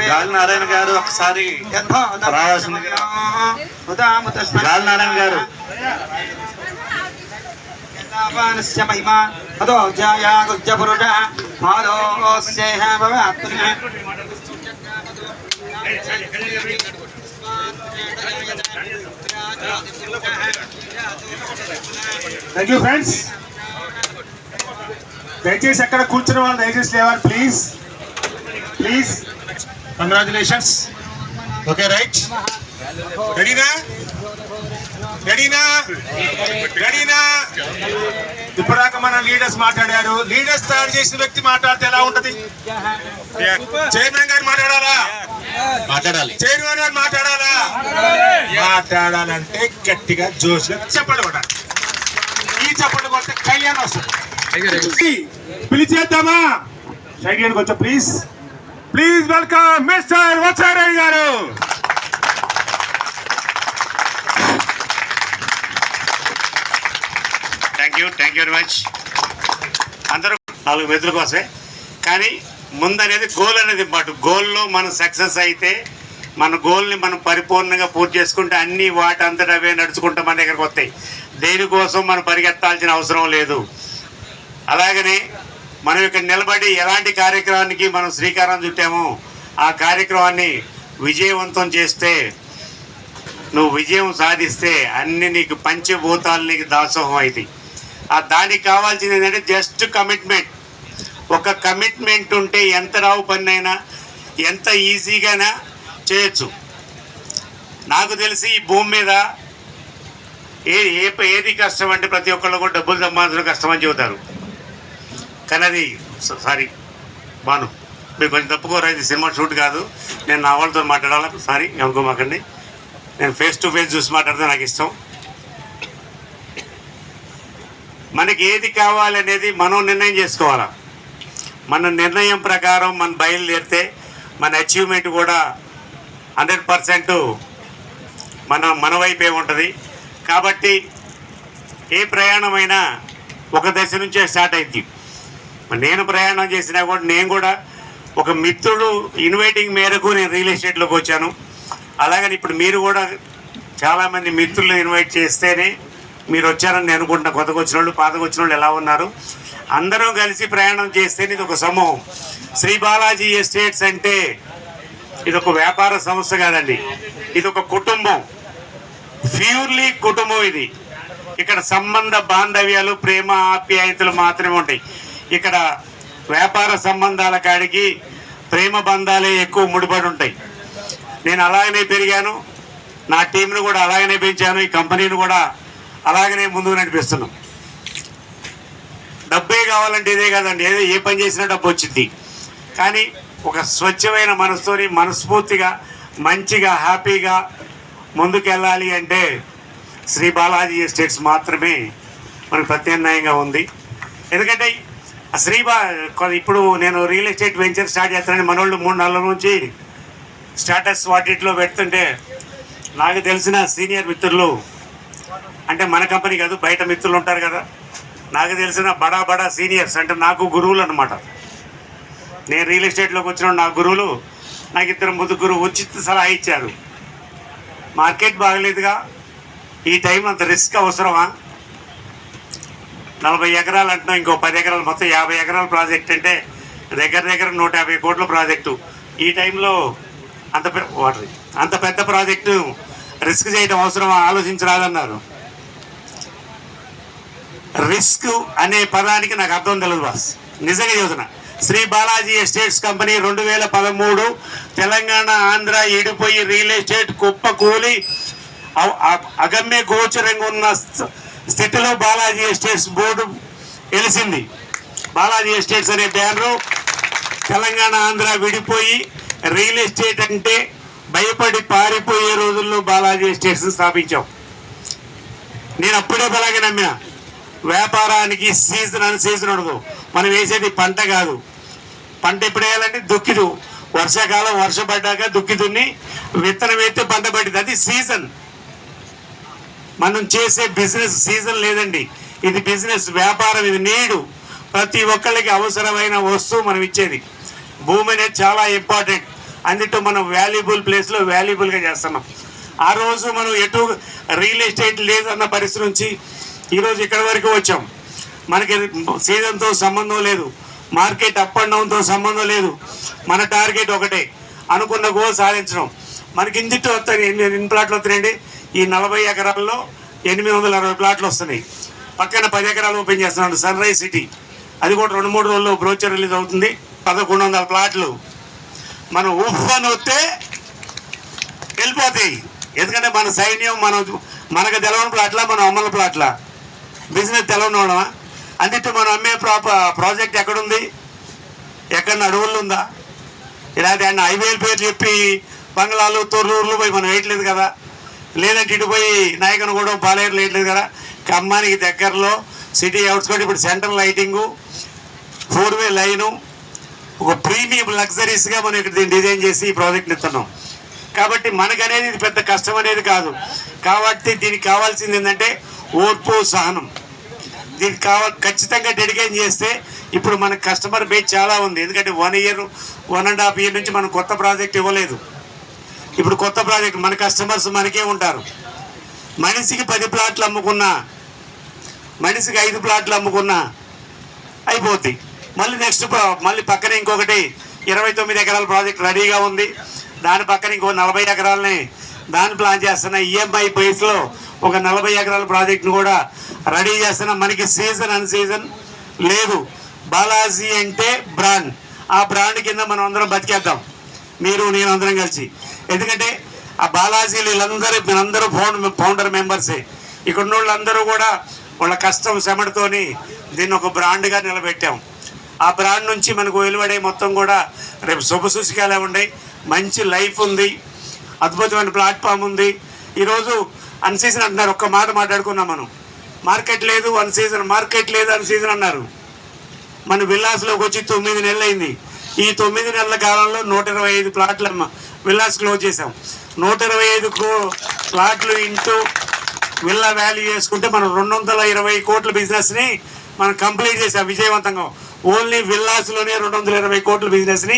గాలి నారాయణ గారు ఒకసారి రావాల్సిందిగా. గాలి నారాయణ గారు మహిమా అదో జయా గుజ్జ పురుష మాధోస్యేహ భవాత్మని. Thank you friends. దయచేసి అక్కడ కూర్చున్న వాళ్ళు దయచేసి లేవాలి please please. Congratulations. Okay right. రెడీనా రెడీనా రెడీనా? ఇప్పటిదాకా మన లీడర్స్ మాట్లాడారు. లీడర్స్ తయారు చేసిన వ్యక్తి మాట్లాడితే ఎలా ఉంటది? చైర్మన్ గారు మాట్లాడాలా? మాట్లాడాలి. చైర్మన్ గారు మాట్లాడాలా? మాట్లాడాలంటే గట్టిగా జోష్గా చెప్పండి కొట్టాలి. ఈ చెప్పండి కొడితే కళ్యాణం వస్తుంది. పిలిచేద్దామా? సైడ్ కొంచెం ప్లీజ్ ప్లీజ్. వెల్కమ్ మిస్టర్ వత్సారాయ్ గారు. Thank you very much. అందరూ 4 మెతుల కోసమే, కానీ ముందు అనేది గోల్ అనేది ఇంపార్టెంట్. గోల్లో మనం సక్సెస్ అయితే మన గోల్ని మనం పరిపూర్ణంగా పూర్తి చేసుకుంటే అన్ని వాటి అంతటా అవే నడుచుకుంటూ మన దగ్గరకు వస్తాయి. దేనికోసం మనం పరిగెత్తాల్సిన అవసరం లేదు. అలాగనే మనం ఇక్కడ నిలబడి ఎలాంటి కార్యక్రమానికి మనం శ్రీకారం చుట్టామో ఆ కార్యక్రమాన్ని విజయవంతం చేస్తే, నువ్వు విజయం సాధిస్తే అన్ని నీకు పంచభూతాలు నీకు దాసోహం అవుతాయి. దానికి కావాల్సింది ఏంటంటే జస్ట్ కమిట్మెంట్. ఒక కమిట్మెంట్ ఉంటే ఎంత రావు పని అయినా ఎంత ఈజీగానా చేయొచ్చు. నాకు తెలిసి ఈ భూమి మీద ఏది కష్టం అంటే ప్రతి ఒక్కళ్ళు కూడా డబ్బులు సంపాదించడం కష్టం అని చెబుతారు. కానీ అది సారీ బాను, మీరు కొంచెం తప్పుకోరా, ఇది సినిమా షూట్ కాదు. నేను నా వాళ్ళతో మాట్లాడాలా, సారీ అనుకోమాకండి. నేను ఫేస్ టు ఫేస్ చూసి మాట్లాడితే నాకు ఇష్టం. మనకి ఏది కావాలనేది మనం నిర్ణయం చేసుకోవాలా. మన నిర్ణయం ప్రకారం మనం బయలుదేరితే మన అచీవ్మెంట్ కూడా 100% మన వైపే ఉంటుంది. కాబట్టి ఏ ప్రయాణమైనా ఒక దశ నుంచే స్టార్ట్ అయింది. నేను ప్రయాణం చేసినా కూడా నేను కూడా ఒక మిత్రుడు ఇన్వైటింగ్ మేరకు నేను రియల్ ఎస్టేట్లోకి వచ్చాను. అలాగని ఇప్పుడు మీరు కూడా చాలామంది మిత్రులు ఇన్వైట్ చేస్తేనే మీరు వచ్చారని నేను అనుకుంటున్నా. కొత్తగా వచ్చిన వాళ్ళు పాతకు వచ్చిన వాళ్ళు ఎలా ఉన్నారు, అందరం కలిసి ప్రయాణం చేస్తేనే ఇది ఒక సమూహం. శ్రీ బాలాజీ ఎస్టేట్స్ అంటే ఇది ఒక వ్యాపార సంస్థ కాదండి, ఇది ఒక కుటుంబం, ప్యూర్లీ కుటుంబం. ఇది ఇక్కడ సంబంధ బాంధవ్యాలు ప్రేమ ఆప్యాయతలు మాత్రమే ఉంటాయి. ఇక్కడ వ్యాపార సంబంధాల కాడికి ప్రేమ బంధాలే ఎక్కువ ముడిపడి ఉంటాయి. నేను అలాగనే పెరిగాను, నా టీంను కూడా అలాగనే పెంచాను, ఈ కంపెనీని కూడా అలాగనే ముందుకు నడిపిస్తున్నాం. డబ్బే కావాలంటే ఇదే కాదండి, ఏ పని చేసినా డబ్బు వచ్చింది. కానీ ఒక స్వచ్ఛమైన మనసుతోని మనస్ఫూర్తిగా మంచిగా హ్యాపీగా ముందుకెళ్ళాలి అంటే శ్రీ బాలాజీ ఎస్టేట్స్ మాత్రమే మనకు ప్రత్యామ్నాయంగా ఉంది. ఎందుకంటే ఇప్పుడు నేను రియల్ ఎస్టేట్ వెంచర్ స్టార్ట్ చేస్తానని మనోళ్ళు 3-4 నెలల నుంచి స్టాటస్ వాటిలో పెడుతుంటే నాకు తెలిసిన సీనియర్ మిత్రులు, అంటే మన కంపెనీ కాదు బయట మిత్రులు ఉంటారు కదా, నాకు తెలిసిన బడా సీనియర్స్ అంటే నాకు గురువులు అనమాట. నేను రియల్ ఎస్టేట్లోకి వచ్చిన నా గురువులు నాకు 2 ముగ్గురు ఉచిత సలహా ఇచ్చారు. మార్కెట్ బాగలేదుగా, ఈ టైం అంత రిస్క్ అవసరమా, 40 ఎకరాలు అంటున్నాం, ఇంకో 10 ఎకరాలు, మొత్తం 50 ఎకరాల ప్రాజెక్ట్ అంటే దగ్గర 150 కోట్ల ప్రాజెక్టు. ఈ టైంలో అంత పెద్ద ప్రాజెక్టు రిస్క్ చేయడం అవసరమా, ఆలోచించరాదన్నారు. రిస్క్ అనే పదానికి నాకు అర్థం తెలియదు బాస్, నిజంగా చెబుతున్నా. శ్రీ బాలాజీ ఎస్టేట్స్ కంపెనీ 2013 తెలంగాణ ఆంధ్ర ఈడిపోయి రియల్ ఎస్టేట్ కుప్పకూలి అగమ్య గోచరంగా ఉన్న స్థితిలో బాలాజీ ఎస్టేట్స్ బోర్డు వెలిసింది. బాలాజీ ఎస్టేట్స్ అనే బ్యానరు తెలంగాణ ఆంధ్ర విడిపోయి రియల్ ఎస్టేట్ అంటే భయపడి పారిపోయే రోజుల్లో బాలాజీ ఎస్టేట్స్ స్థాపించాం. నేను అప్పుడే బలాగే నమ్మిన, వ్యాపారానికి సీజన్ అని సీజన్ ఉండదు. మనం వేసేది పంట కాదు. పంట ఎప్పుడు వేయాలంటే దుక్కిదు, వర్షాకాలం వర్షం పడ్డాక దుక్కి దున్ని విత్తనం వేస్తే పంట పడింది, అది సీజన్. మనం చేసే బిజినెస్ సీజన్ లేదండి, ఇది బిజినెస్ వ్యాపారం, ఇది నీడు. ప్రతి ఒక్కళ్ళకి అవసరమైన వస్తువు మనం ఇచ్చేది. భూమి అనేది చాలా ఇంపార్టెంట్, అందులో మనం వాల్యుబుల్ ప్లేస్లో వాల్యుబుల్గా చేస్తున్నాం. ఆ రోజు మనం ఎటు రియల్ ఎస్టేట్ లేదన్న పరిస్థితి నుంచి ఈరోజు ఇక్కడ వరకు వచ్చాం. మనకి సీజన్తో సంబంధం లేదు, మార్కెట్ అప్ అండ్ డౌన్తో సంబంధం లేదు. మన టార్గెట్ ఒకటే, అనుకున్న గోల్ సాధించడం. మనకి ఇందులో వస్తాయి ఎన్ని ప్లాట్లు వస్తున్నాయండి? ఈ 40 ఎకరాల్లో 860 ప్లాట్లు వస్తున్నాయి. పక్కన 10 ఎకరాలు ఓపెన్ చేస్తున్నాడు సన్ రైజ్ సిటీ, అది కూడా 2-3 రోజుల్లో బ్రోచర్ రిలీజ్ అవుతుంది. 1100 ప్లాట్లు మనం ఊహను వస్తే వెళ్ళిపోతాయి. ఎందుకంటే మన సైన్యం మనకు తెలవని ప్లాట్లా, మనం అమ్మల ప్లాట్లా, బిజినెస్ తెలవని వాళ్ళమా? అందుకే మనం అమ్మే ప్రాజెక్ట్ ఎక్కడుంది? ఎక్కడ అడవుల్లో ఉందా? ఇలాంటి ఆయన హైవేల పేరు చెప్పి బంగ్లాలు తొర్రూరులు పోయి మనం వేయట్లేదు కదా, లేదంటే ఇటు పోయి నాయకనగూడెం పాలేరులు వేయట్లేదు కదా. ఖమ్మానికి దగ్గరలో సిటీ అవుట్స్కట్ ఇప్పుడు సెంట్రల్ లైటింగు, 4-వే లైను, ఒక ప్రీమియం లగ్జరీస్గా మనం ఇక్కడ దీన్ని డిజైన్ చేసి ఈ ప్రాజెక్ట్ని ఇస్తున్నాం. కాబట్టి మనకనేది ఇది పెద్ద కష్టం అనేది కాదు. కాబట్టి దీనికి కావాల్సింది ఏంటంటే ఓర్పు, సహనం. దీనికి ఖచ్చితంగా డెడికేషన్ చేస్తే ఇప్పుడు మన కస్టమర్ బేస్ చాలా ఉంది. ఎందుకంటే 1 ఇయర్ 1.5 ఇయర్ నుంచి మనం కొత్త ప్రాజెక్ట్ ఇవ్వలేదు. ఇప్పుడు కొత్త ప్రాజెక్ట్ మన కస్టమర్స్ మనకే ఉంటారు. మనిషికి 10 ప్లాట్లు అమ్ముకున్నా, మనిషికి 5 ప్లాట్లు అమ్ముకున్నా అయిపోతాయి. మళ్ళీ నెక్స్ట్ మళ్ళీ పక్కన ఇంకొకటి 29 ఎకరాల ప్రాజెక్ట్ రెడీగా ఉంది. దాని పక్కన ఇంకో 40 ఎకరాలని దాన్ని ప్లాన్ చేస్తున్నా. ఈఎంఐ బేస్లో ఒక 40 ఎకరాల ప్రాజెక్ట్ని కూడా రెడీ చేస్తున్నా. మనకి సీజన్ అన్ సీజన్ లేదు. బాలాజీ అంటే బ్రాండ్, ఆ బ్రాండ్ కింద మనం అందరం బతికేద్దాం, మీరు నేను అందరం కలిసి. ఎందుకంటే ఆ బాలాజీలు వీళ్ళందరూ ఫౌండర్ మెంబర్సే. ఇక్కడ ఉన్న వాళ్ళందరూ కూడా వాళ్ళ కష్టం శ్రమతోని దీన్ని ఒక బ్రాండ్గా నిలబెట్టాం. ఆ బ్రాండ్ నుంచి మనకు వెలువడే మొత్తం కూడా రేపు శుభసూచికలే ఉన్నాయి. మంచి లైఫ్ ఉంది, అద్భుతమైన ప్లాట్ఫామ్ ఉంది. ఈరోజు అన్ సీజన్ అంటున్నారు, ఒక్క మాట మాట్లాడుకున్నాం మనం. మార్కెట్ లేదు అన్ సీజన్, మార్కెట్ లేదు అన్ సీజన్ అన్నారు. మన విల్లాస్లోకి వచ్చి 9 నెలలు అయింది. ఈ 9 నెలల కాలంలో 125 ప్లాట్ల విల్లాస్ క్లోజ్ చేసాం. 125 ప్లాట్లు ఇంటూ విల్లా వాల్యూ చేసుకుంటే మనం 220 కోట్ల బిజినెస్ని మనం కంప్లీట్ చేసాం విజయవంతంగా. ఓన్లీ విల్లాస్లోనే 220 కోట్ల బిజినెస్ని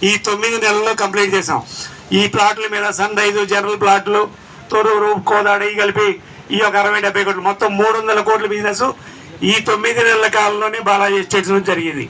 ఈ 9 నెలల్లో కంప్లీట్ చేసాం. ఈ ప్లాట్ల మీద సన్ రైజు, జనరల్ ప్లాట్లు, తొర్రూరు, కోదాడ ఈ కలిపి ఈ ఒక 60-70 కోట్లు, మొత్తం 300 కోట్ల బిజినెస్ ఈ 9 నెలల కాలంలోనే బాలాజీ ఎస్టేట్స్ నుంచి జరిగింది.